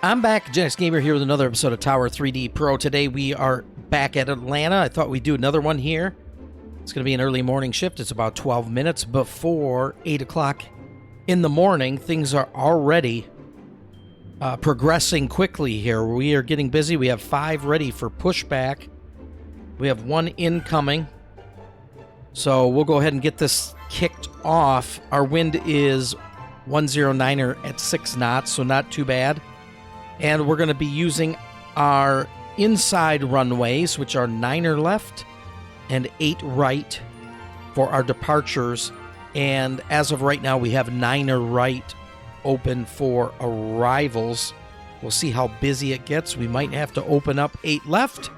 I'm back, Jax Gamer here with another episode of Tower 3D Pro. Today we are back at Atlanta. I thought we'd do another one here. It's going to be an early morning shift. It's about 12 minutes before 8 o'clock in the morning. Things are already progressing quickly here. We are getting busy. We have 5 ready for pushback. We have 1 incoming. So we'll go ahead and get this kicked off. Our wind is 109er at 6 knots, so not too bad. And we're going to be using our inside runways, which are 9er left and 8 right for our departures. And as of right now, we have 9er right open for arrivals. We'll see how busy it gets. We might have to open up 8 left.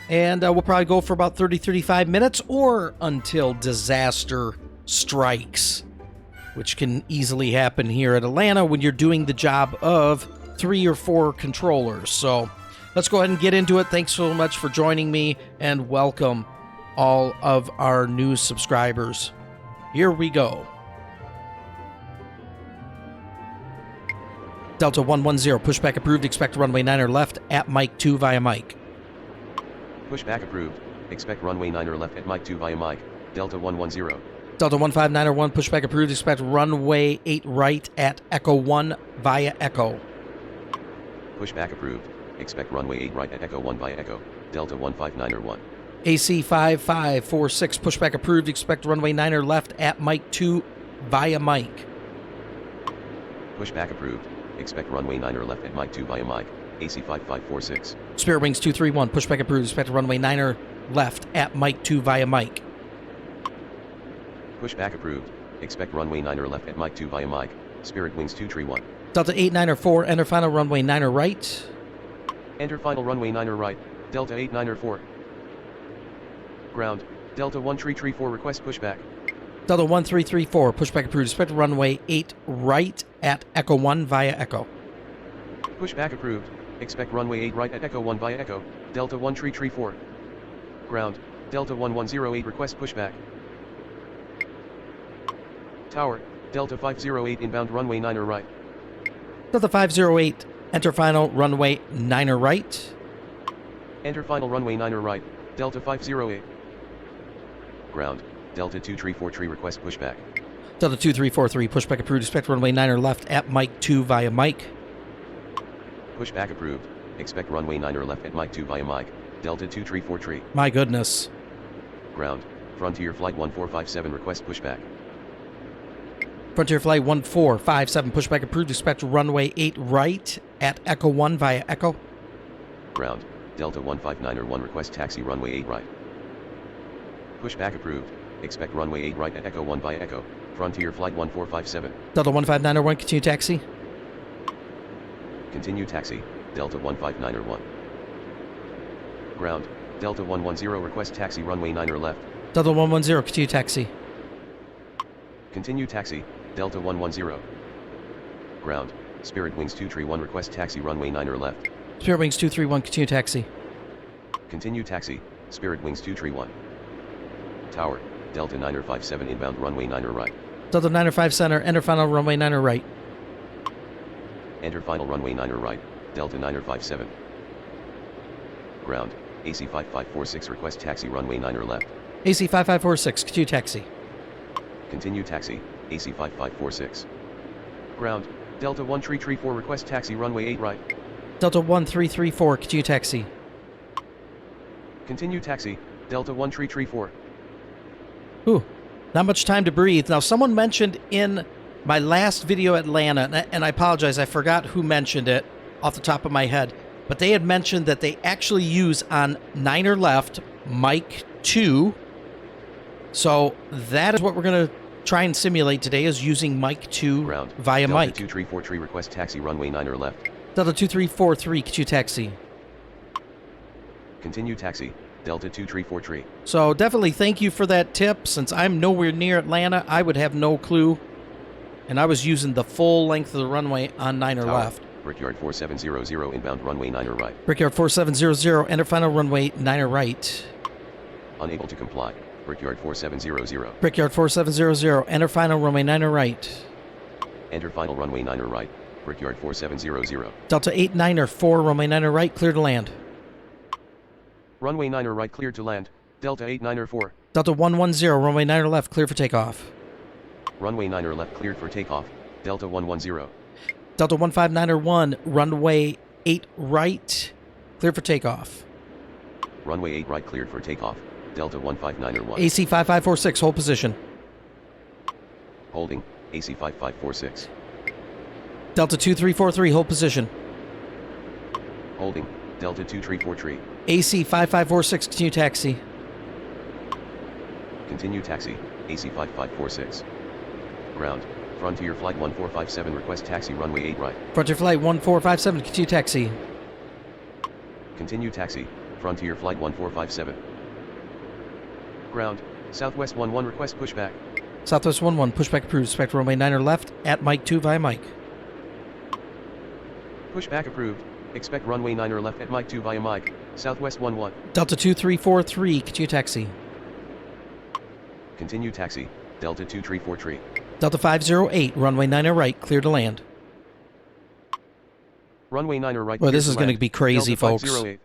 And we'll probably go for about 30-35 minutes or until disaster strikes, which can easily happen here at Atlanta when you're doing the job of 3 or 4 controllers. So let's go ahead and get into it. Thanks so much for joining me, and welcome all of our new subscribers. Here we go. Delta 110, pushback approved. Expect runway 9er left at Mike 2 via Mike. Pushback approved. Expect runway 9er left at Mike 2 via Mike. Delta 110. Delta 159er 1, pushback approved. Expect runway 8 right at Echo 1 via Echo. Pushback approved. Expect runway 8 right at Echo 1 via Echo. Delta 159er 1. AC 5546, pushback approved. Expect runway 9er left at Mike 2 via Mike. Pushback approved. Expect runway 9er left at Mike 2 via Mike. AC 5546. Spirit Wings 231, pushback approved. Expect runway 9er left at Mike 2 via Mike. Pushback approved. Expect runway 9er left at Mike 2 via Mike. Spirit Wings 231. Delta 89er 4, enter final runway 9er right. Enter final runway 9er right. Delta 89er 4. Ground. Delta 1334 request pushback. Delta 1334, pushback approved. Expect runway 8 right at Echo 1 via Echo. Pushback approved. Expect runway 8 right at Echo 1 via Echo. Delta 1334. Ground. Delta 1108 request pushback. Tower. Delta 508 inbound runway 9er right. Delta 508, enter final runway 9er right. Enter final runway 9er right. Delta 508. Ground. Delta 2343 request pushback. Delta 2343, pushback approved. Expect runway 9er left at Mike 2 via Mike. Pushback approved. Expect runway 9er left at Mike 2 via Mike. Delta 2343. My goodness. Ground. Frontier Flight 1457 request pushback. Frontier Flight 1457, pushback approved. Expect runway 8 right at Echo 1 via Echo. Ground. Delta 159er 1 request taxi runway 8 right. Pushback approved. Expect runway 8 right at Echo 1 via Echo. Frontier Flight 1457. Delta 159er 1, continue taxi. Continue taxi. Delta 159er 1. Ground. Delta 110 request taxi runway 9er left. Delta 110, continue taxi. Continue taxi. Delta 110. Ground. Spirit Wings 231 request taxi runway 9er left. Spirit Wings 231, continue taxi. Continue taxi. Spirit Wings 231. Tower. Delta 9er 57 inbound runway 9er right. Delta 9er 5 center, enter final runway 9er right. Enter final runway 9er right. Delta 9er 57. Ground. AC 5546 request taxi runway 9er left. AC 5546, continue taxi. Continue taxi. AC 5546. Ground. Delta 1334 request taxi runway 8 right. Delta 1334, continue taxi. Continue taxi. Delta 1334. Ooh, not much time to breathe. Now, someone mentioned in my last video Atlanta, and I apologize, I forgot who mentioned it off the top of my head, but they had mentioned that they actually use on 9er left, Mike 2. So that is what we're going to try and simulate today, is using Mike 2 Ground. via Delta Mike. 2343 request taxi runway 9er left. Delta 2343, continue taxi. Continue taxi. Delta 2343. So definitely thank you for that tip. Since I'm nowhere near Atlanta, I would have no clue. And I was using the full length of the runway on 9er Tower. left. Brickyard 4700 inbound runway 9er right. Brickyard 4700, enter final runway 9er right. Unable to comply. Brickyard 4700. Brickyard 4700, enter final runway 9er right. Enter final runway 9er right. Brickyard 4700. Delta 89er runway 9er right, clear to land. Runway 9er right cleared to land. Delta 89er. Delta 110, runway 9er left, clear for takeoff. Runway 9er left cleared for takeoff. Delta 110. Delta 159er 1, runway 8 right, clear for takeoff. Runway 8 right cleared for takeoff. Delta 159er 1. AC 5546, hold position. Holding. AC 5546. Delta 2343, hold position. Holding. Delta 2343. AC 5546, continue taxi. Continue taxi. AC 5546. Ground. Frontier Flight 1457 request taxi runway 8 right. Frontier Flight 1457, continue taxi. Continue taxi. Frontier Flight 1457. Ground. Southwest 11 request pushback. Southwest 11, pushback approved. Expect runway 9er left at Mike 2 via Mike. Pushback approved. Expect runway 9er left at Mike 2 via Mike. Southwest 11. Delta 2343, continue taxi. Continue taxi. Delta 2343. Delta 508, runway 9er right, clear to land. Runway 9er right. Well, this is going to be crazy, Delta folks. 508.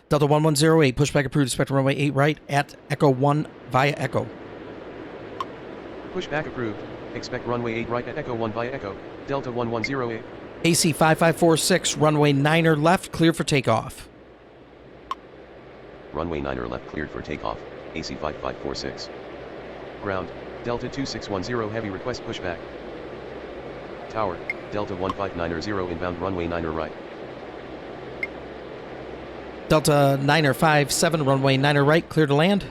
Delta 1108, pushback approved. Expect runway 8 right at Echo 1 via Echo. Pushback approved. Expect runway 8 right at Echo 1 via Echo. Delta 1108. AC 5546, runway 9er left, clear for takeoff. Runway 9er left cleared for takeoff. AC 5546. Ground. Delta 2610 heavy request pushback. Tower. Delta 159er inbound runway 9er right. Delta 9er 57, runway 9er right, clear to land.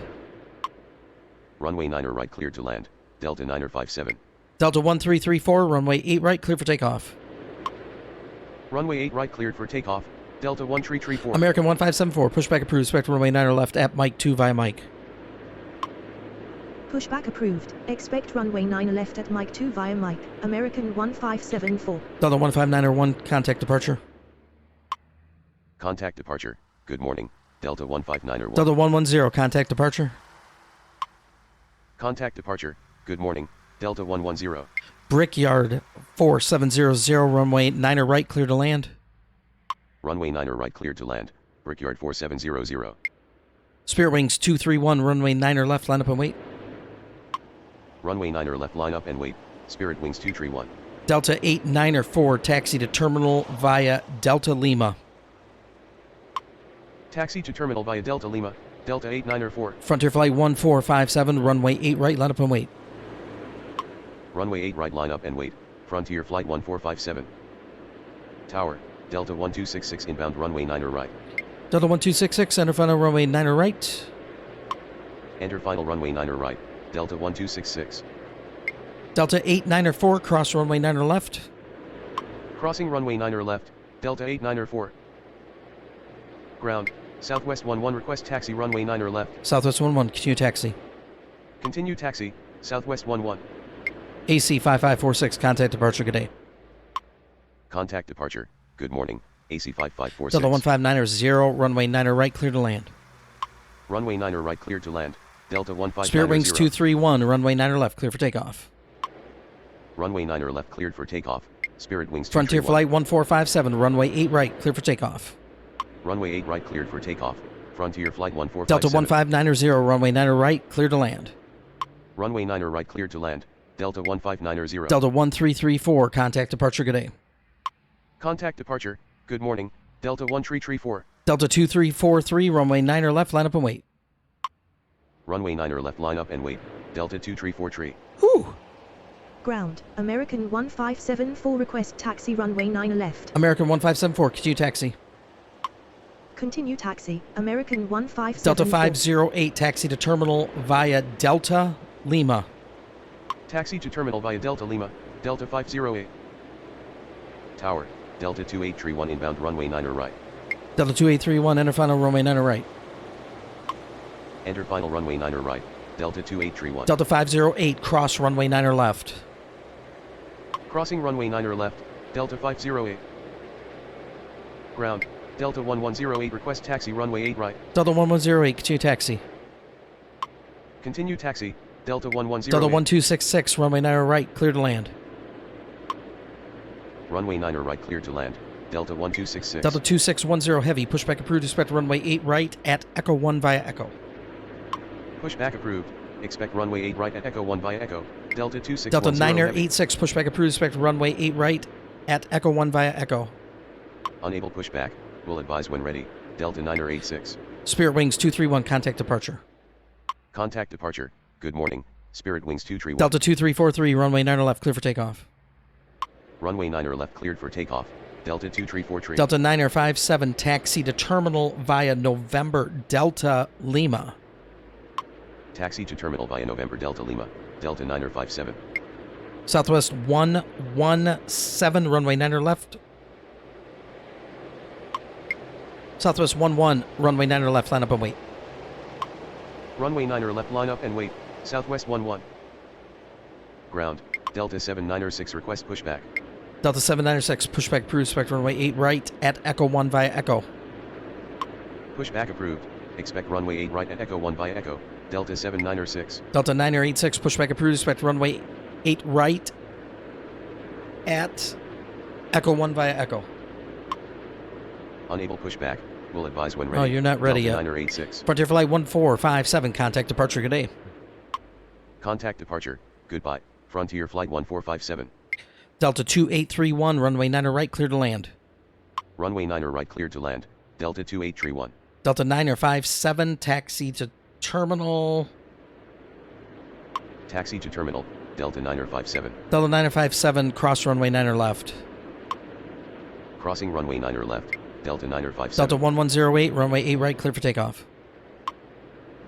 Runway 9er right cleared to land. Delta 9er 57. Delta 1334, runway 8 right, clear for takeoff. Runway 8 right cleared for takeoff. Delta 1334. American 1574, pushback approved. Expect runway 9er left at Mike 2 via Mike. Pushback approved. Expect runway 9 left at Mike 2 via Mike. American 1574. Delta 159er 1, contact departure. Contact departure. Good morning. Delta 159er 1. Delta 110, contact departure. Contact departure. Good morning. Delta 110. Brickyard 4700, runway 9er right, clear to land. Runway 9er right cleared to land. Brickyard 4700. Spirit Wings 231, runway 9er left, line up and wait. Runway 9er left line up and wait. Spirit Wings 231. Delta 89er 4, taxi to terminal via Delta Lima. Taxi to terminal via Delta Lima. Delta 89er 4. Frontier Flight 1457, runway 8 right, line up and wait. Runway 8 right line up and wait. Frontier Flight 1457. Tower. Delta 1266 inbound runway 9er right. Delta 1266, enter final runway 9er right. Enter final runway 9er right. Delta 1266. Delta 89er 4, cross runway 9er left. Crossing runway 9er left. Delta 89er 4. Ground. Southwest 11 request taxi runway 9er left. Southwest 11, continue taxi. Continue taxi. Southwest 11. AC 5546, contact departure, good day. Contact departure. Good morning. AC 5546. Delta 159er 0, runway 9er right, clear to land. Runway 9er right cleared to land. Delta 159er Spirit Wings 0. 231, runway 9er left, clear for takeoff. Runway 9er left cleared for takeoff. Spirit Wings 231. Frontier Flight 1457, runway 8 right, clear for takeoff. Runway 8 right cleared for takeoff. Frontier Flight 1457. Delta 159er 0, runway 9er right, clear to land. Runway 9er right cleared to land. Delta 159er 0. Delta 1334, contact departure, good day. Contact departure. Good morning. Delta 1334. Delta 2343, runway 9er left, line up and wait. Runway 9er left line up and wait. Delta 2343. Whew. Ground. American 1574 request taxi runway 9 left. American 1574, continue taxi. Continue taxi. American 1574. Delta 508, taxi to terminal via Delta Lima. Taxi to terminal via Delta Lima. Delta 508. Tower. Delta 2831 inbound runway 9er right. Delta 2831, enter final runway 9er right. Enter final runway 9er right. Delta 2831. Delta 508, cross runway 9er left. Crossing runway 9er left. Delta 508. Ground. Delta 1108 request taxi runway 8 right. Delta 1108, continue taxi. Continue taxi. Delta 1108. Delta 1266, runway 9er right, clear to land. Runway 9er right cleared to land. Delta 1266. Delta 2610 Heavy, pushback approved, expect runway 8 right at Echo 1 via Echo. Pushback approved. Expect runway 8 right at Echo 1 via Echo. Delta 2610 Delta 9er heavy. 86, pushback approved, expect runway 8 right at Echo 1 via Echo. Unable pushback. Will advise when ready. Delta 9er 86. Spirit Wings 231, contact departure. Contact departure. Good morning. Spirit Wings 231. Delta 2343, runway 9er left, clear for takeoff. Runway 9er left cleared for takeoff. Delta 2343. Delta 9er 57, taxi to terminal via November Delta Lima. Taxi to terminal via November Delta Lima. Delta 9er 57. Southwest 117, runway 9er left. Southwest 11, runway 9er left, line up and wait. Runway 9er left line up and wait. Southwest 11. Ground. Delta 79er 6 request pushback. Delta 79er 6, pushback approved, expect runway 8 right at Echo 1 via Echo. Pushback approved. Expect runway 8 right at Echo 1 via Echo. Delta 79er 6. Delta 9er 86, pushback approved, expect runway 8 right at Echo 1 via Echo. Unable pushback. Will advise when ready. Oh, you're not ready Delta yet. 9er 86. Frontier Flight 1457, contact departure, good day. Contact departure. Goodbye. Frontier Flight 1457. Delta 2831, runway 9er right, clear to land. Runway 9er right cleared to land. Delta 2831. Delta 9er 57, taxi to terminal. Taxi to terminal. Delta 9er 57. Delta 9er 57, cross runway 9er left. Crossing runway 9er left. Delta 9er 57. Delta 1108, runway 8 right, clear for takeoff.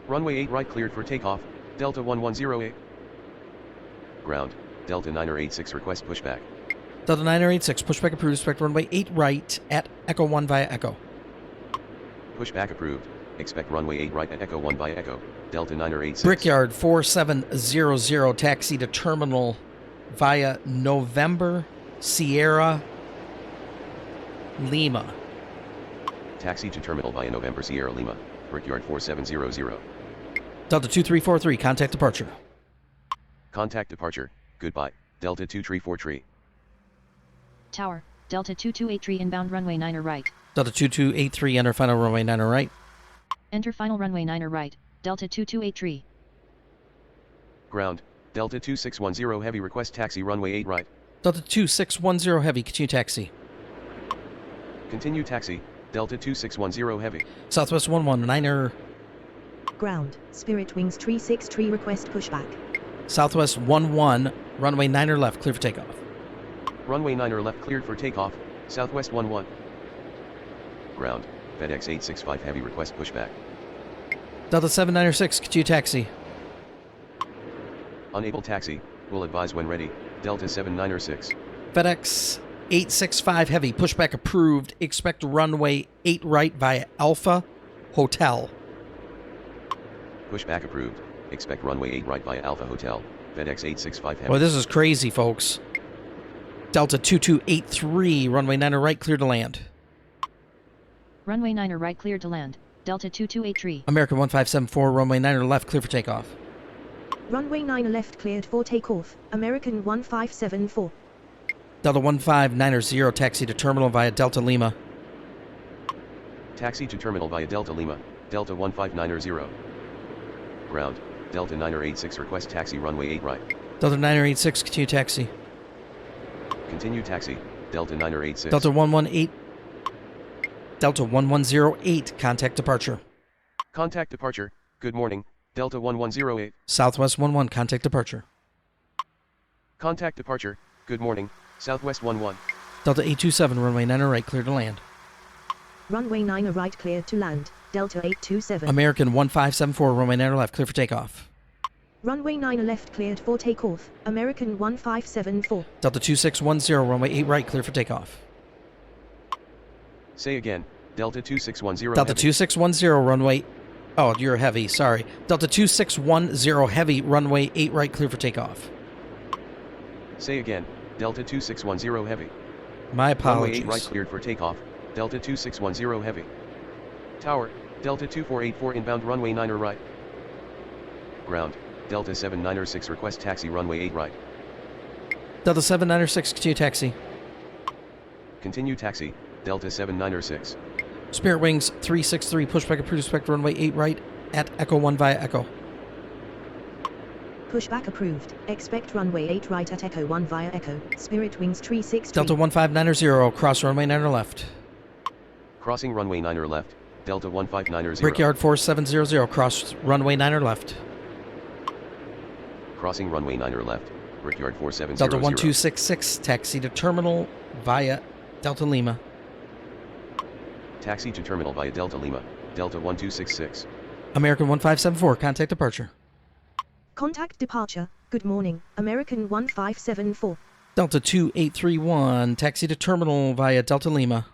Runway 8 right cleared for takeoff. Delta 1108. Ground. Delta 9er 86 request pushback. Delta 9er 86, pushback approved, expect runway 8 right at Echo 1 via Echo. Pushback approved. Expect runway 8 right at Echo 1 via Echo. Delta 9er 86. Brickyard 4700, taxi to terminal via November Sierra Lima. Taxi to terminal via November Sierra Lima. Brickyard 4700. Delta 2343, contact departure. Contact departure. Goodbye. Delta 2343. Tower, Delta 2283 inbound runway 9er right. Delta 2283, enter final runway 9er right. Enter final runway 9er right, Delta 2283. Ground. Delta 2610 heavy request taxi runway 8 right. Delta 2610 heavy, continue taxi. Continue taxi. Delta 2610 heavy. Southwest 119er. Ground. Spirit Wings 363 request pushback. Southwest 11, runway 9er left, clear for takeoff. Runway 9er left cleared for takeoff. Southwest 11. Ground. FedEx 865 heavy request pushback. Delta 7906, continue taxi. Unable taxi. Will advise when ready. Delta 7906. FedEx 865 heavy, pushback approved, expect runway 8 right via Alpha Hotel. Pushback approved. Expect runway 8 right via Alpha Hotel. FedEx 865 heavy. Boy, this is crazy, folks. Delta 2283, runway 9er right, clear to land. Runway 9er right cleared to land, Delta 2283. American 1574, runway 9er left, clear for takeoff. Runway 9 left cleared for takeoff. American 1574. Delta 159er, taxi to terminal via Delta Lima. Taxi to terminal via Delta Lima. Delta 159er. Ground. Delta 9er 86 request taxi runway 8 right. Delta 9er 86, continue taxi. Continue taxi. Delta 9er 86. Delta 118. Delta 1108, contact departure. Contact departure. Good morning. Delta 1108. Southwest 11, contact departure. Contact departure. Good morning. Southwest 11. Delta 827, runway 9er right, clear to land. Runway 9 right cleared to land. Delta 827. American 1574, runway 9er left, clear for takeoff. Runway 9 left cleared for takeoff. American 1574. Delta 2610, runway 8 right, clear for takeoff. Say again. Delta 2610. Delta heavy. 2610, runway... Oh, you're heavy, sorry. Delta 2610 heavy, runway 8 right, clear for takeoff. Say again. Delta 2610 heavy. My Runway 8 apologies. right cleared for takeoff. Delta 2610 heavy. Tower. Delta 2484 inbound runway 9er right. Ground. Delta 79er 6 request taxi runway 8 right. Delta 7906, continue taxi. Continue taxi, Delta 796. Spirit Wings 363, pushback approved, expect runway 8 right at Echo 1 via Echo. Pushback approved. Expect runway 8 right at Echo 1 via Echo. Spirit Wings 363. Delta 159er, cross runway 9 left. Crossing runway 9 left, Delta 159er. Brickyard 4700, cross runway 9 left. Crossing runway 9 left, Brickyard 4700. Delta 1266, taxi to terminal via Delta Lima. Taxi to terminal via Delta Lima, Delta 1266. American 1574, contact departure. Contact departure. Good morning, American 1574. Delta 2831, taxi to terminal via Delta Lima.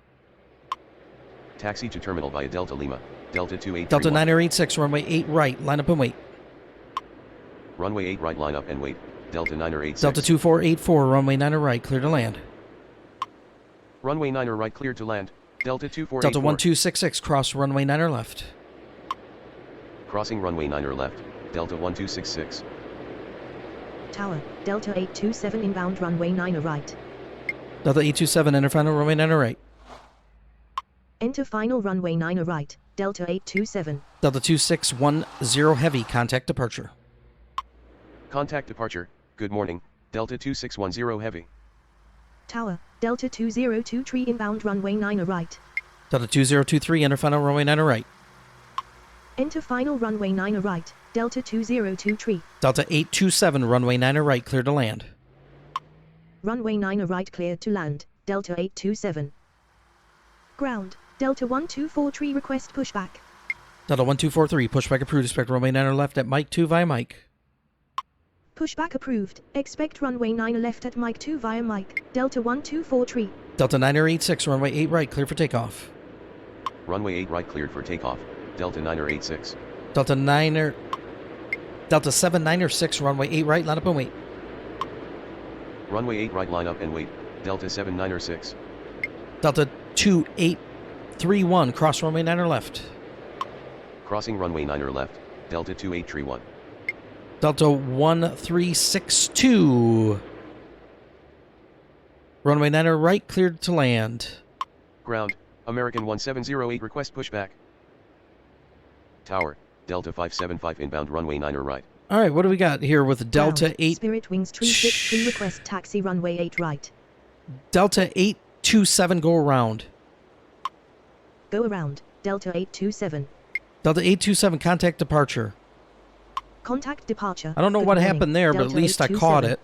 Taxi to terminal via Delta Lima, Delta 2831. Delta 986, runway 8 right, line up and wait. Runway 8 right, line up and wait, Delta 986. Delta 2484, runway 9 right, clear to land. Runway 9 right, cleared to land, Delta 2484. Delta 1266, cross runway 9 left. Crossing runway 9 left, Delta 1266. Tower, Delta 827 inbound runway 9 right. Delta 827, enter final runway 9 right. Enter final runway 9 right, Delta 827. Delta 2610, heavy, contact departure. Contact departure, good morning, Delta 2610 heavy. Tower, Delta 2023 inbound runway 9 right. Delta 2023, enter final runway 9 right. Enter final runway 9 right, Delta 2023. Delta 827, runway 9 right, clear to land. Runway 9 right cleared to land, Delta 827. Ground, Delta 1243 request pushback. Delta 1243, pushback approved, expect runway 9 left at Mike 2 via Mike. Pushback approved, expect runway 9 left at Mike 2 via Mike, Delta 1243. Delta 986, runway 8 right, clear for takeoff. Runway 8 right cleared for takeoff, Delta 986. Delta 796, runway 8 right, line up and wait. Runway 8 right, line up and wait, Delta 796. Delta 2831, cross runway 9 left. Crossing runway 9 left, Delta 2831. Delta 1362. Runway 9 right, cleared to land. Ground, American 1708 request pushback. Tower, Delta 575 inbound runway 9 right. All right, what do we got here with Delta Ground, 8? Spirit Wings 363 request taxi runway 8 right. Delta 827, go around. Go around, Delta 827. Delta 827, contact departure. Contact departure. I don't know Good what morning, happened there, but at Delta least I caught 827. it.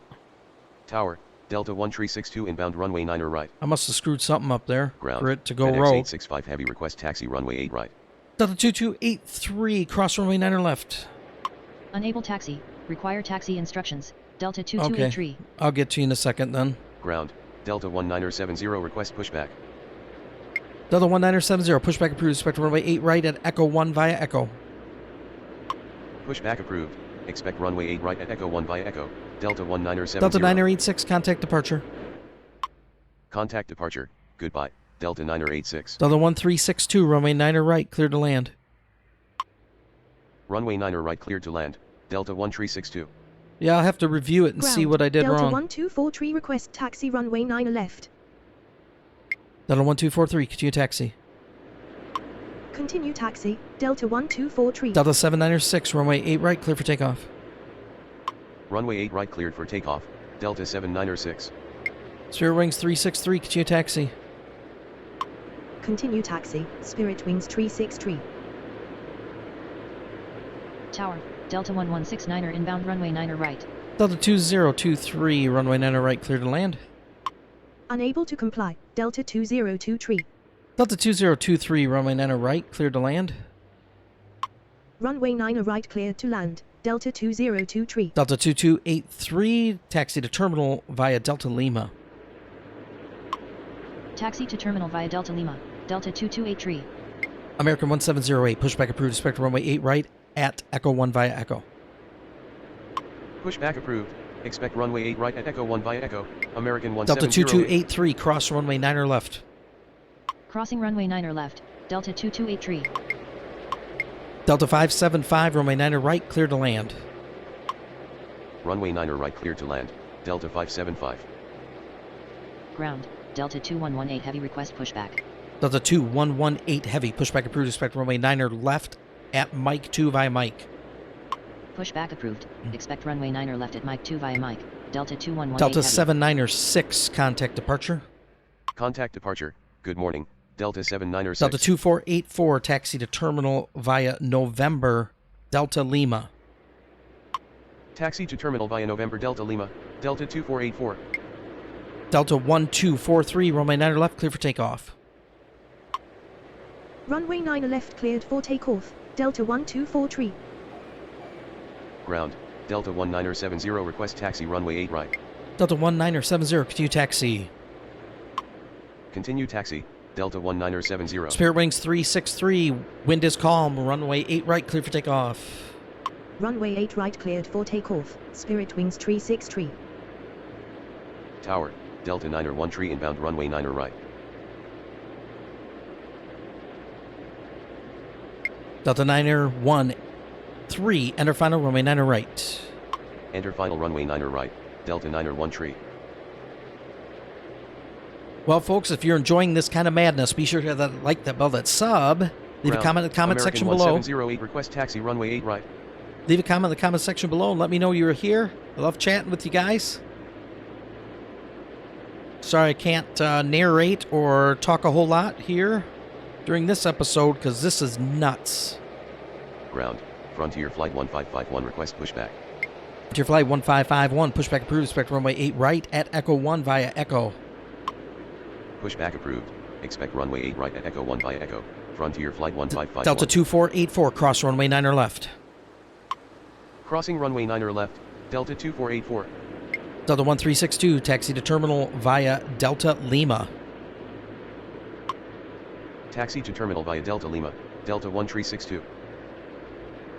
Tower, Delta 1362 inbound runway 9 right. I must have screwed something up there Ground, for it to go FedEx rogue. 865 heavy request taxi runway 8 right. Delta 2283, cross runway 9 left. Unable taxi. Require taxi instructions. Delta 2283. Okay, I'll get to you in a second then. Ground, Delta 1970 request pushback. Delta 1970, pushback approved, expect runway 8 right at Echo 1 via Echo. Pushback approved. Expect runway 8 right at Echo 1 via Echo, Delta 1970. Delta 986, contact departure. Contact departure, goodbye, Delta 986. Delta 1362, runway 9 right, clear to land. Runway 9 right cleared to land, Delta 1362. Yeah, I'll have to review it and Ground, see what I did Delta wrong. 1243 request taxi runway 9 left. Delta 1243, continue taxi. Continue taxi, Delta 1243. Delta 796, runway 8 right, clear for takeoff. Runway 8 right cleared for takeoff, Delta 796. Spirit Wings 363, continue taxi. Continue taxi, Spirit Wings 363. Tower, Delta 1169er inbound runway 9 right. Delta 2023, runway 9 right, clear to land. Unable to comply, Delta 2023. Delta 2023, runway 9 right, clear to land. Runway 9 right cleared to land, Delta 2023. Delta 2283, taxi to terminal via Delta Lima. Taxi to terminal via Delta Lima. Delta 2283. American 1708, pushback approved, expect runway 8 right at Echo 1 via Echo. Pushback approved. Expect runway 8 right at Echo 1 via Echo, American Delta 1708. 2283, cross runway 9 left. Crossing runway 9 left. Delta 2283. Delta 575, runway 9 right, clear to land. Runway 9 right cleared to land, Delta 575. Ground, Delta 2118 heavy request pushback. Delta 2118 heavy, pushback approved, expect runway 9er left at Mike 2 via Mike. Pushback approved, expect runway 9er left at Mike 2 via Mike, Delta 2118 Delta heavy. 79er 6, contact departure. Contact departure, good morning, Delta 79er 6. Delta 2484, taxi to terminal via November, Delta Lima. Taxi to terminal via November Delta Lima, Delta 2484. Delta 1243, runway 9er left, clear for takeoff. Runway 9 left cleared for takeoff, Delta 1243. Ground, Delta 1970 request taxi runway 8 right. Delta 1970, continue taxi. Continue taxi, Delta 1970. Spirit Wings 363, wind is calm, runway 8 right, clear for takeoff. Runway 8 right cleared for takeoff, Spirit Wings 363. Tower, Delta 9er 13 inbound runway 9er right. Delta 9er 13, enter final runway 9er right. Enter final runway 9er right, Delta 9er 13. Well, folks, if you're enjoying this kind of madness, be sure to hit that like, that bell, that sub. Leave a comment in the comment section below. 1708 request taxi runway 8 right. Leave a comment in the comment section below and let me know you're here. I love chatting with you guys. Sorry I can't narrate or talk a whole lot here during this episode because this is nuts. Ground, Frontier Flight 1551 request pushback. Frontier Flight 1551, pushback approved, expect runway 8 right at Echo 1 via Echo. Pushback approved, expect runway 8 right at Echo 1 via Echo. Frontier Flight 1551. Delta 2484, cross runway 9er left. Crossing runway 9er left, Delta 2484. Delta 1362, taxi to terminal via Delta Lima. Taxi to terminal via Delta Lima, Delta 1362.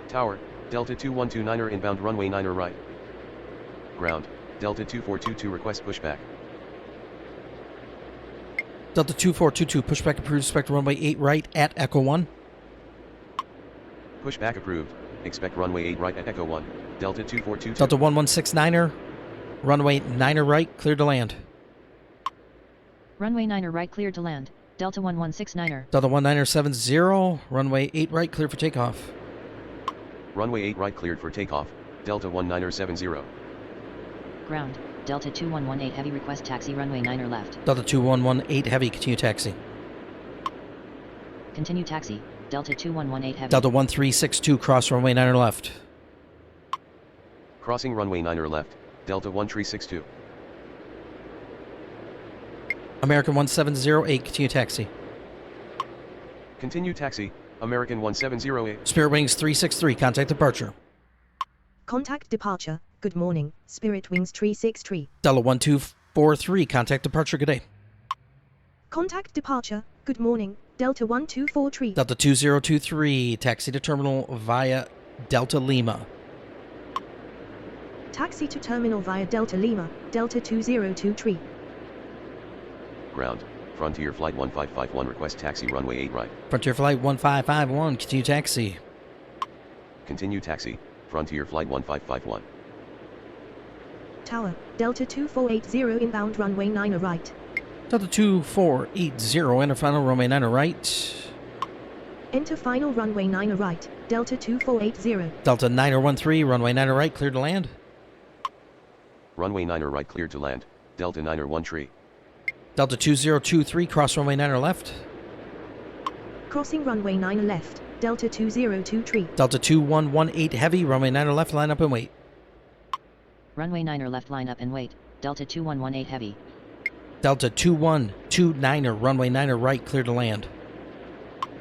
Tower, Delta 2129er inbound runway 9er right. Ground, Delta 2422 request pushback. Delta 2422, pushback approved, expect runway 8 right at Echo 1. Pushback approved, expect runway 8 right at Echo 1, Delta 2422. Delta 1169er, runway 9er right, cleared to land. Runway 9er right cleared to land, Delta 1169er. Delta 1970, runway 8 right, clear for takeoff. Runway 8 right cleared for takeoff, Delta 1970. Ground, Delta 2118 heavy request taxi runway 9er left. Delta 2118 heavy, continue taxi. Continue taxi, Delta 2118 heavy. Delta 1362, cross runway 9er left. Crossing runway 9er left, Delta 1362. American 1708, continue taxi. Continue taxi, American 1708. Spirit Wings 363, contact departure. Contact departure, good morning, Spirit Wings 363. Delta 1243, contact departure, good day. Contact departure, good morning, Delta 1243. Delta 2023, taxi to terminal via Delta Lima. Taxi to terminal via Delta Lima, Delta 2023. Ground, Frontier Flight 1551 request taxi runway 8 right. Frontier Flight 1551, continue taxi. Continue taxi, Frontier Flight 1551. Tower, Delta 2480 inbound runway 9er right. Delta 2480, enter final runway 9er right. Enter final runway 9er right, Delta 2480. Delta 913, runway 9er right, cleared to land. Runway 9er right cleared to land, Delta 9er 13. Delta 2023, cross runway 9er left. Crossing runway 9er left, Delta 2023. Delta 2118 heavy, runway 9er left, line up and wait. Runway 9er left line up and wait, Delta 2118 heavy. Delta 2129er, runway 9er right, clear to land.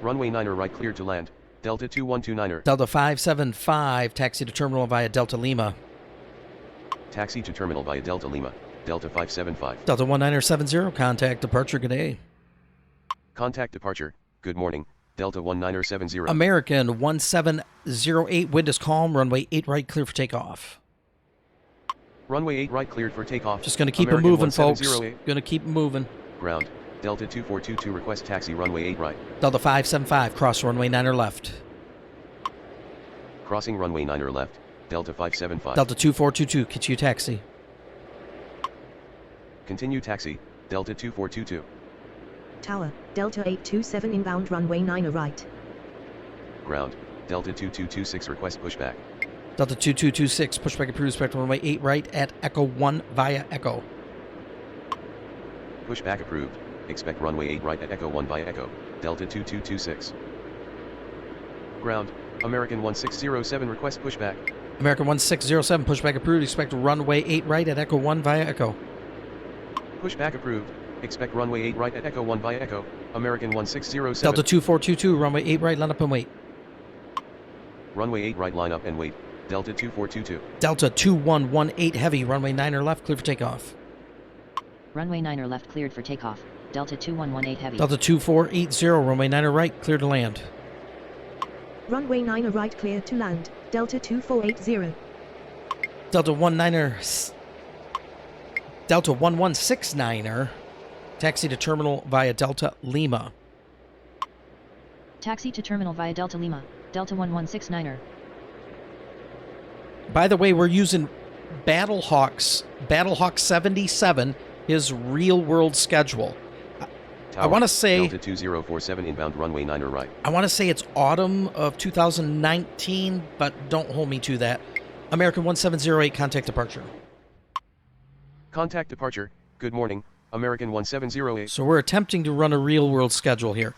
Runway 9er right cleared to land, Delta 2129er. Delta 575, taxi to terminal via Delta Lima. Taxi to terminal via Delta Lima, Delta 575. Delta 1970, contact departure, good day. Contact departure, good morning, Delta 1970. American 1708, wind is calm, runway 8 right, clear for takeoff. Runway 8 right cleared for takeoff. Just gonna keep American it moving, folks. 1708. Gonna keep it moving. Ground, Delta 2422 request taxi runway 8 right. Delta 575, cross runway 9er left. Crossing runway 9er left, Delta 575. Delta 2422, continue taxi. Continue taxi, Delta 2422. Tower, Delta 827 inbound runway 9 right. Ground, Delta 2226 request pushback. Delta 2226, pushback approved, expect runway 8 right at Echo 1 via Echo. Pushback approved, expect runway 8 right at Echo 1 via Echo, Delta 2226. Ground, American 1607 request pushback. American 1607, pushback approved, expect runway 8 right at Echo 1 via Echo. Pushback approved, expect runway 8 right at Echo 1 via Echo, American 1607. Delta 2422, runway 8 right, line up and wait. Runway 8 right, line up and wait, Delta 2422. Delta 2118 heavy, runway 9 left, clear for takeoff. Runway 9 left cleared for takeoff. Delta 2118 heavy. Delta 2480, runway 9 right, clear to land. Runway 9 right clear to land, Delta 2480. Delta 19er, Delta 1169er, taxi to terminal via Delta Lima. Taxi to terminal via Delta Lima. Delta 1169er. By the way, we're using Battlehawk 77, his real world schedule. Tower, I want to say Delta 2047 inbound runway 9 right. I want to say it's autumn of 2019, but don't hold me to that. American 1708, contact departure. Contact departure, good morning, American 1708. So we're attempting to run a real world schedule here.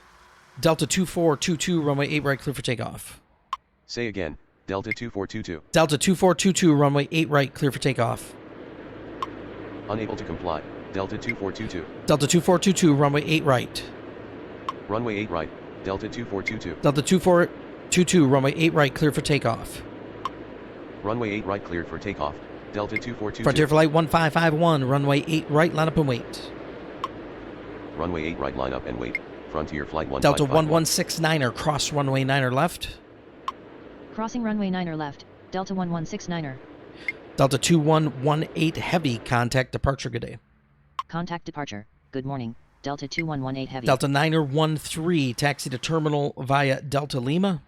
Delta 2422, runway 8 right, clear for takeoff. Say again, Delta 2422. Delta 2422, runway 8 right, clear for takeoff. Unable to comply, Delta 2422. Delta 2422, runway 8 right. Runway 8 right, Delta 2422. Delta 2422, runway 8 right, clear for takeoff. Runway 8 right cleared for takeoff, Delta 2422. Frontier Flight 1551, runway 8 right, line up and wait. Runway 8 right, line up and wait, Frontier Flight 1551. Delta 1169er, cross runway 9 left. Crossing runway 9 left. Delta 1169er. Delta 2118 heavy, contact departure, good day. Contact departure. Good morning. Delta 2118 heavy. Delta 9er 13, taxi to terminal via Delta Lima.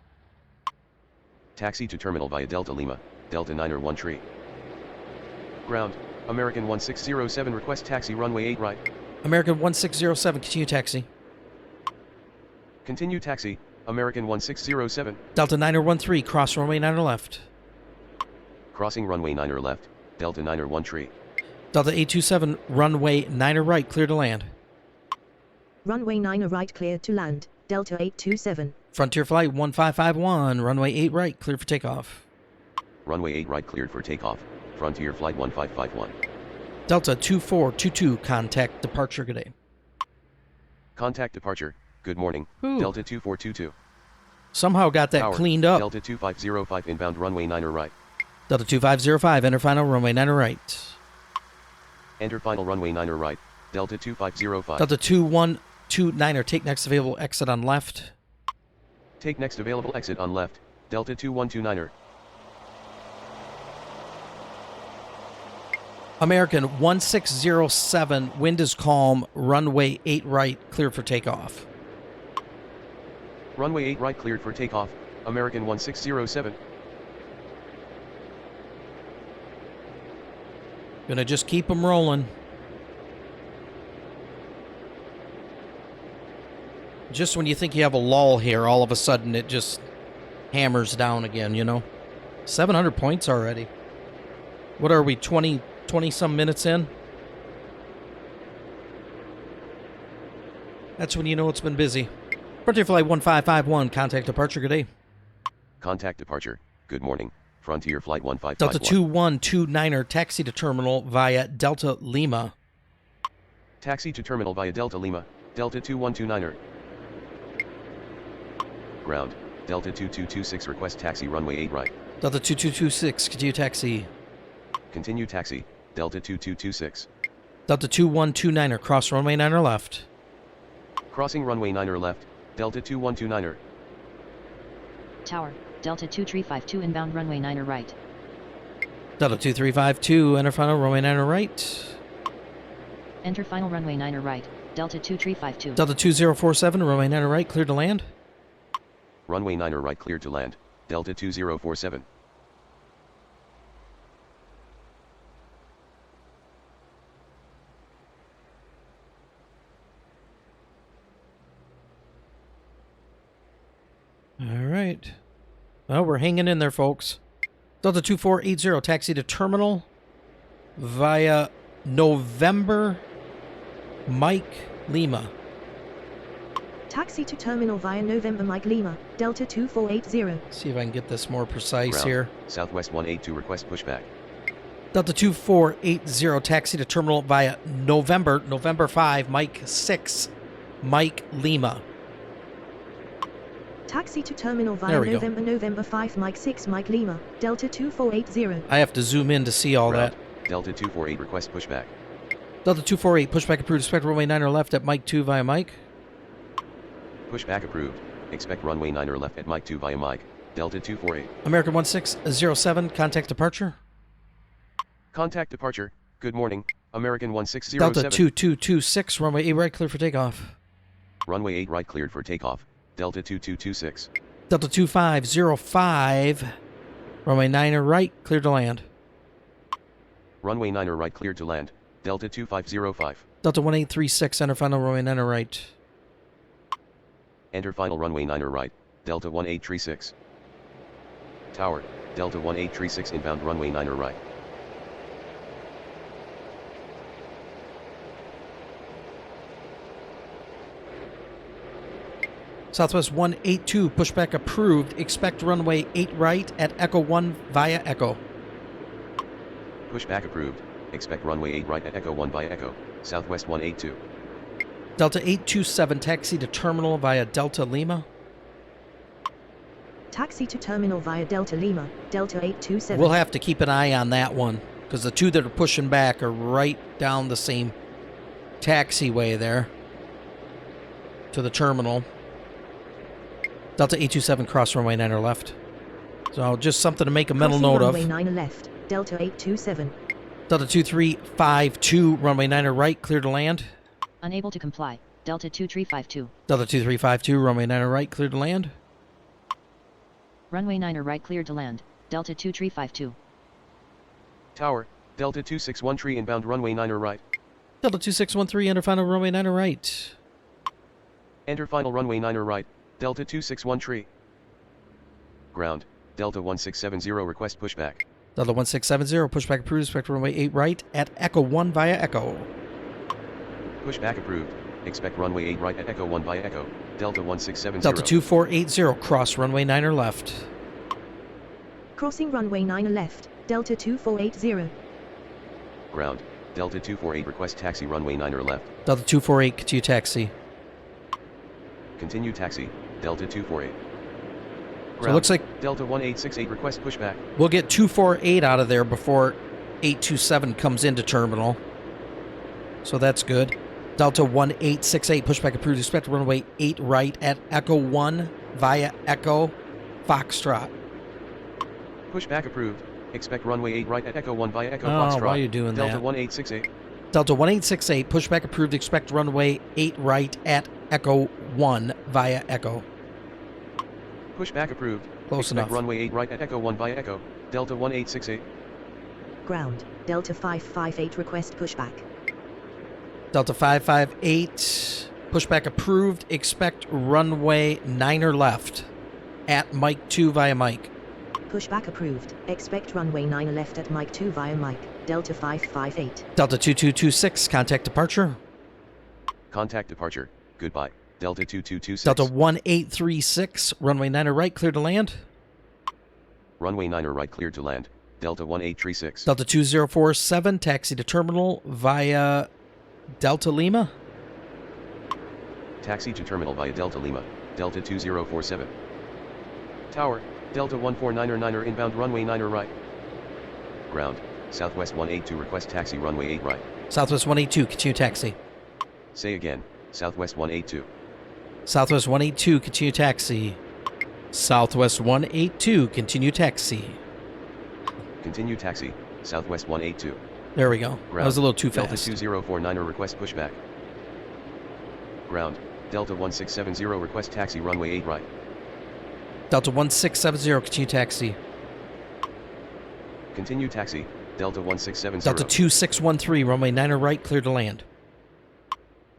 Taxi to terminal via Delta Lima, Delta 9er 13. Ground, American 1607 request taxi runway 8 right. American 1607, continue taxi. Continue taxi, American 1607. Delta 9er 13, cross runway 9 left. Crossing runway 9 left, Delta 9er 13. Delta 827, runway 9 right, clear to land. Runway 9 right clear to land, Delta 827. Frontier Flight 1551, runway 8 right, clear for takeoff. Runway 8 right cleared for takeoff, Frontier Flight 1551. Delta 2422, contact departure, good day. Contact departure, good morning, Ooh. Delta 2422. Somehow got that Tower, cleaned up. Delta 2505 inbound runway 9 right. Delta 2505, enter final runway 9 right. Enter final runway 9 right, Delta 2505. Delta 2129er, take next available exit on left. Take next available exit on left, Delta 2129er. American 1607, wind is calm, runway 8 right, clear for takeoff. Runway 8 right cleared for takeoff, American 1607. Gonna just keep them rolling. Just when you think you have a lull here, all of a sudden it just hammers down again, you know? 700 points already. What are we, 20 some minutes in? That's when you know it's been busy. Frontier Flight 1551, contact departure, good day. Contact departure, good morning, Frontier Flight 1551. Delta 2129er, taxi to terminal via Delta Lima. Taxi to terminal via Delta Lima, Delta 2129er. Ground, Delta 2226 request taxi runway 8 right. Delta 2226, continue taxi. Continue taxi, Delta 2226. Delta 2129er, cross runway 9 left. Crossing runway 9 left, Delta 2129er. Tower. Delta 2352 inbound runway 9 right. Delta 2352, enter final runway 9 right. Enter final runway 9 right. Delta 2352. Delta 2047, runway 9 right, clear to land. Runway 9 right cleared to land, Delta 2047. right. Well, we're hanging in there, folks. Delta 2480, taxi to terminal via November Mike Lima. Taxi to terminal via November Mike Lima, Delta 2480. See if I can get this more precise Ground, here. Southwest 182 request pushback. Delta 2480, taxi to terminal via November 5, Mike 6, Mike Lima. Taxi to terminal via There we go. November 5 Mike 6 Mike Lima, Delta 2480. I have to zoom in to see all Ground, that. Delta 248 request pushback. Delta 248, pushback approved. Expect runway 9 left at Mike 2 via Mike. Pushback approved. Expect runway 9 left at Mike 2 via Mike. Delta 248. American 1607, contact departure. Contact departure. Good morning. American 1607. Delta 2226, runway 8 right, clear for takeoff. Runway 8 right cleared for takeoff. Delta 2226. Delta 2505, runway 9 right, clear to land. Runway 9 right cleared to land. Delta 2505. Delta 1836, enter final runway 9 right. Enter final runway 9 right. Delta 1836. Tower. Delta 1836 inbound runway 9 right. Southwest 182, pushback approved. Expect runway 8 right at Echo 1 via Echo. Pushback approved. Expect runway 8 right at Echo 1 via Echo. Southwest 182. Delta 827, taxi to terminal via Delta Lima. Taxi to terminal via Delta Lima, Delta 827. We'll have to keep an eye on that one, because the two that are pushing back are right down the same taxiway there to the terminal. Delta 827, cross runway 9 left. So just something to make a mental Crossing note of. runway 9 left, Delta 827. Delta 2352, runway 9 right, clear to land. Unable to comply. Delta 2352. Delta 2352, runway 9 right, clear to land. Runway 9 right cleared to land. Delta 2352. Tower. Delta 261 inbound runway 9 right. Delta 2613, enter final runway 9 right. Enter final runway 9 right. Delta 261. Ground. Delta 1670 request pushback. Delta 1670, pushback approved, expect runway 8 right at Echo 1 via Echo. Pushback approved. Expect runway 8 right at Echo 1 via Echo. Delta 1670. Delta 2480, cross runway 9 left. Crossing runway 9 left, Delta 2480. Ground. Delta 248 request taxi runway 9 left. Delta 248, continue taxi. Continue taxi. Delta 248. So it looks like Delta 1868 request pushback. we'll get 248 out of there before 827 comes into terminal. So that's good. Delta 1868, pushback approved, expect runway 8 right at Echo 1 via Echo Foxtrot. Pushback approved. Expect runway 8 right at Echo 1 via Echo Oh, Foxtrot. why are you doing Delta that? 1868. Delta 1868, pushback approved, expect runway 8 right at Echo 1 via Echo. Pushback approved. Close Expect enough. runway 8 right at Echo 1 via Echo. Delta 1868. Ground, Delta 558 request pushback. Delta 558, pushback approved, expect runway 9 left at Mike 2 via Mike. Pushback approved, expect runway 9 left at Mike 2 via Mike, Delta 558. Delta 2226, contact departure. Contact departure. Goodbye. Delta 2226. Delta 1836, runway 9 right, clear to land. Runway 9 right cleared to land. Delta 1836. Delta 2047, taxi to terminal via Delta Lima. Taxi to terminal via Delta Lima. Delta 2047. Tower. Delta 149er inbound runway 9 right. Ground. Southwest 182 request taxi runway 8 right. Southwest 182, continue taxi. Say again. Southwest 182. Southwest 182, continue taxi. Southwest 182, continue taxi. Continue taxi. Southwest 182. There we go. That was a little too Delta fast. 2049er request pushback. Ground. Delta 1670 request taxi runway 8 right. Delta 1670, continue taxi. Continue taxi. Delta 1670. Delta 2613, runway 9 right, clear to land.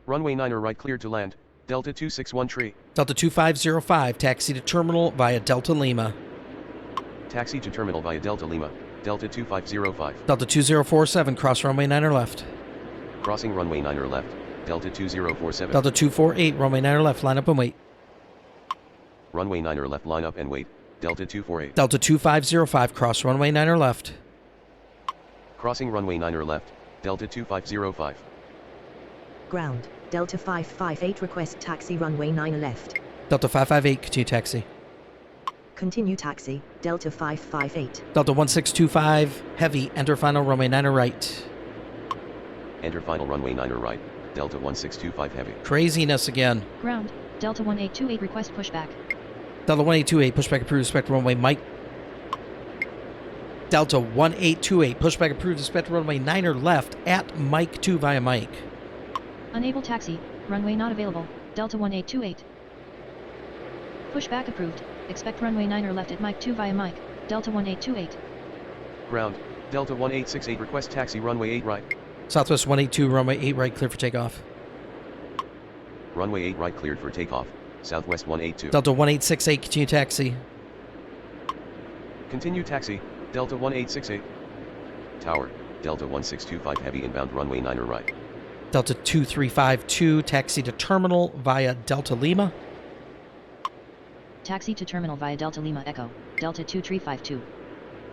Runway 9 right cleared to land. Delta 261 tree. Delta 2505, taxi to terminal via Delta Lima. Taxi to terminal via Delta Lima, Delta 2505. Delta 2047, cross runway 9er left. Crossing runway 9er left, Delta 2047. Delta 248, runway 9er left, line up and wait. Runway 9er left, line up and wait, Delta 248. Delta 2505, cross runway 9er left. Crossing runway 9er left, Delta 2505. Ground, Delta 558 request taxi runway 9 left. Delta 558, continue taxi. Continue taxi, Delta 558. Delta 1625, heavy, enter final runway 9er right. Enter final runway 9er right, Delta 1625 heavy. Craziness again. Ground, Delta 1828 request pushback. Delta 1828, pushback approved, respect runway Mike. Delta 1828, pushback approved, respect runway 9er left at Mike 2 via Mike. Unable taxi, runway not available, Delta 1828. Pushback approved, expect runway 9er left at Mike 2 via Mike, Delta 1828. Ground, Delta 1868 request taxi runway 8 right. Southwest 182, runway 8 right, clear for takeoff. Runway 8 right cleared for takeoff, Southwest 182. Delta 1868, continue taxi. Continue taxi, Delta 1868. Tower, Delta 1625 heavy inbound runway 9er right. Delta 2352, taxi to terminal via Delta Lima. Taxi to terminal via Delta Lima Echo, Delta 2352.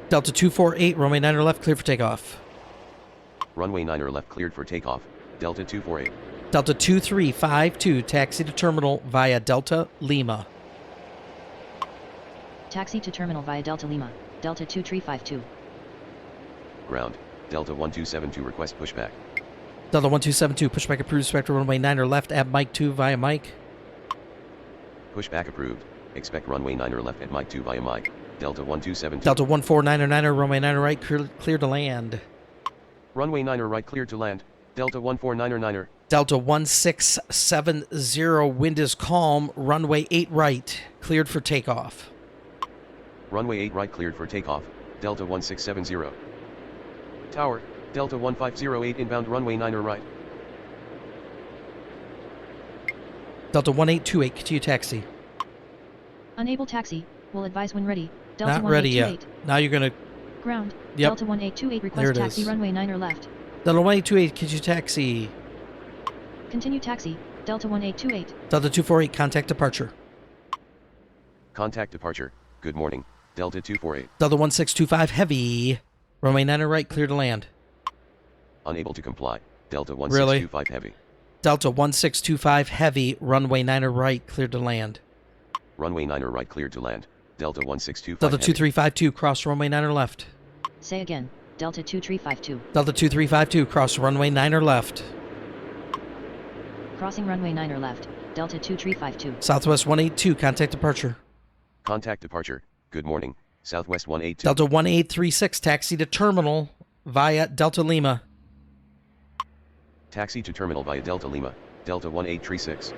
Delta 248, runway 9er left, clear for takeoff. Runway 9er left cleared for takeoff, Delta 248. Delta 2352, taxi to terminal via Delta Lima. Taxi to terminal via Delta Lima, Delta 2352. Ground, Delta 1272 request pushback. Delta 1272, pushback approved, respect runway 9er left at Mike 2 via Mike. Pushback approved, expect runway 9er left at Mike 2 via Mike, Delta 1272. Delta 149er, runway 9er right, clear to land. Runway 9er right cleared to land, Delta 149er. Delta 1670, wind is calm, runway 8 right, cleared for takeoff. Runway 8 right cleared for takeoff, Delta 1670. Tower, Delta 1508 inbound runway 9er right. Delta 1828, continue taxi. Unable taxi, will advise when ready, Delta Not ready yet. 1828. Now you're going to... Ground, Yep. Delta 1828 There request it taxi is. runway 9er left. Delta 1828, continue taxi. Continue taxi, Delta 1828. Delta 248, contact departure. Contact departure, good morning, Delta 248. Delta 1625, heavy, runway 9er right, clear to land. Unable to comply, Delta Really? 1625 heavy. Delta 1625, heavy, runway 9er right, clear to land. Runway 9er right cleared to land, Delta 1625 Delta heavy. 2352, cross runway 9er left. Say again, Delta 2352. Delta 2352, cross runway 9er left. Crossing runway 9er left, Delta 2352. Southwest 182, contact departure. Contact departure, good morning, Southwest 182. Delta 1836, taxi to terminal via Delta Lima. Taxi to terminal via Delta Lima, Delta 1836.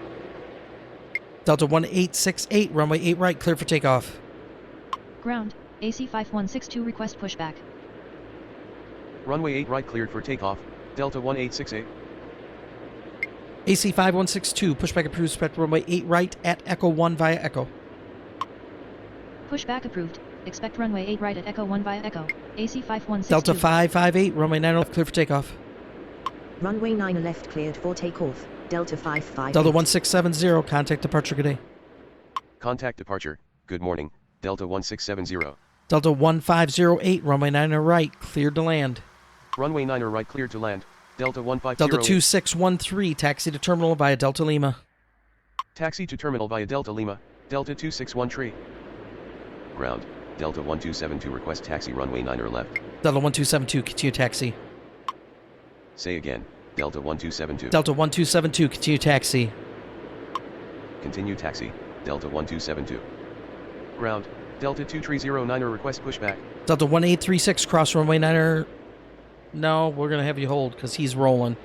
Delta 1868, runway 8 right, clear for takeoff. Ground, AC 5162 request pushback. Runway 8 right cleared for takeoff, Delta 1868. AC 5162, pushback approved, respect runway 8 right at Echo 1 via Echo. Pushback approved, expect runway 8 right at Echo 1 via Echo, AC 5162. Delta 558, runway 9 left, clear for takeoff. Runway 9 left cleared for takeoff, Delta 558. Delta 1670, contact departure, good day. Contact departure, good morning, Delta 1670. Delta 1508, runway 9 right, cleared to land. Runway 9er right cleared to land, Delta 1508. Delta 2613, taxi to terminal via Delta Lima. Taxi to terminal via Delta Lima, Delta 261 Ground, Delta 1272 request taxi runway 9er left. Delta 1272, continue taxi. Say again, Delta 1272. Delta 1272, continue taxi. Continue taxi, Delta 1272. Ground, Delta 2309er request pushback. Delta 1836, cross runway 9er. No, we're going to have you hold because he's rolling.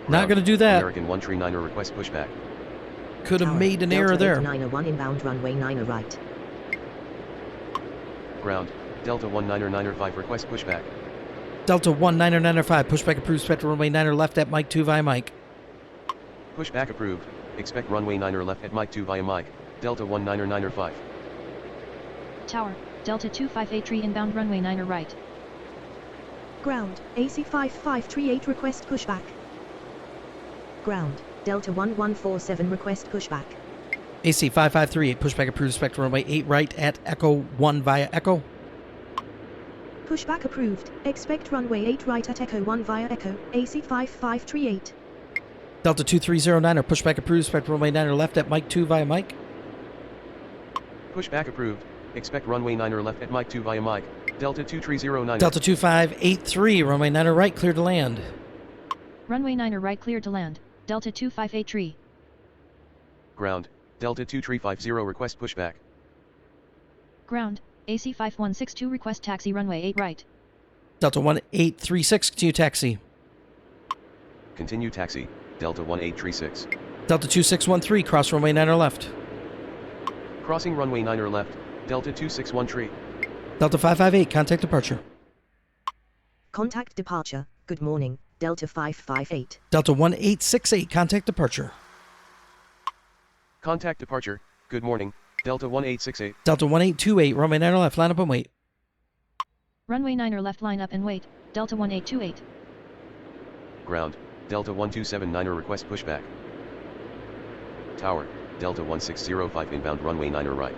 Not going to do that. American 139er request pushback. Could have Tower, made an Delta error there. 891 inbound runway 9 right. Ground, Delta 199er5 request pushback. Delta 1995, pushback approved, spectral runway 9er left at Mike 2 via Mike. Pushback approved, expect runway 9er left at Mike 2 via Mike, Delta 199er5. Tower, Delta 258 inbound runway 9er right. Ground, AC 5538 request pushback. Ground, Delta 1147 request pushback. AC 5538, pushback approved, expect runway 8 right at Echo 1 via Echo. Pushback approved, expect runway 8 right at Echo 1 via Echo, AC 5538. Delta 2309er, pushback approved, expect runway 9er left at Mike 2 via Mike. Pushback approved, expect runway 9er left at Mike 2 via Mike, Delta 2309er. Delta 2583, runway 9er right, clear to land. Runway 9er right cleared to land, Delta 2583. Ground, Delta 2350 request pushback. Ground, AC 5162 request taxi runway 8 right. Delta 1836, continue taxi. Continue taxi, Delta 1836. Delta 2613, cross runway 9er left. Crossing runway 9er left, Delta 261 Delta 558, contact departure. Contact departure, good morning, Delta 558. Delta 1868, contact departure. Contact departure, good morning, Delta 1868. Delta 1828, runway 9er left, line up and wait. Runway 9er left line up and wait, Delta 1828. Ground, Delta 1279er request pushback. Tower, Delta 1605 inbound runway 9er right.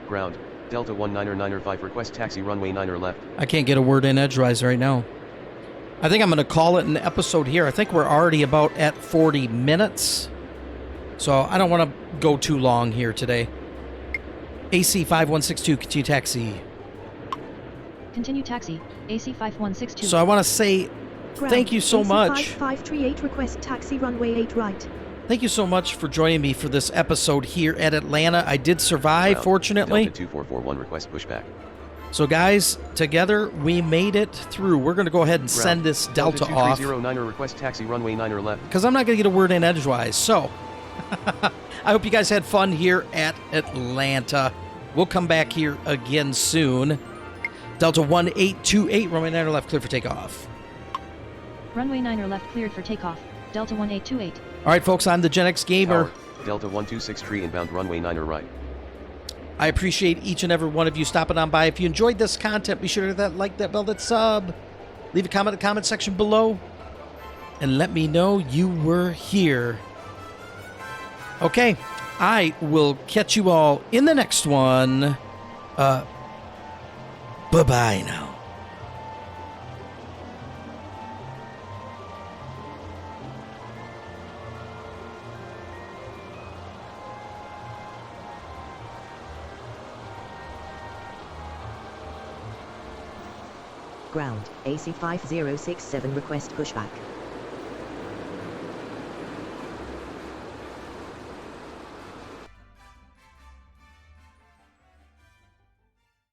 Ground, Delta 199er5 request taxi runway 9er left. I can't get a word in edgewise right now. I think I'm going to call it an episode here. I think we're already about at 40 minutes. So I don't want to go too long here today. AC 5162, continue taxi. Continue taxi, AC 5162. So I want to say Ground, thank you so AC much. 5538 request taxi runway 8 right. Thank you so much for joining me for this episode here at Atlanta. I did survive, Ground, fortunately. Delta 2441 request pushback. So guys, together we made it through. We're going to go ahead and send this Delta off, 2309er request taxi runway 9er left. because I'm not going to get a word in edgewise. So I hope you guys had fun here at Atlanta. We'll come back here again soon. Delta 1828, runway 9er left, clear for takeoff. Runway 9er left cleared for takeoff, Delta 1828. All right, folks, I'm the Gen X Gamer. Tower, Delta 126 inbound runway 9er right. I appreciate each and every one of you stopping on by. If you enjoyed this content, be sure to hit that like, that bell, that sub. Leave a comment in the comment section below. And let me know you were here. Okay, I will catch you all in the next one. Bye-bye now. Ground, AC 5067 request pushback.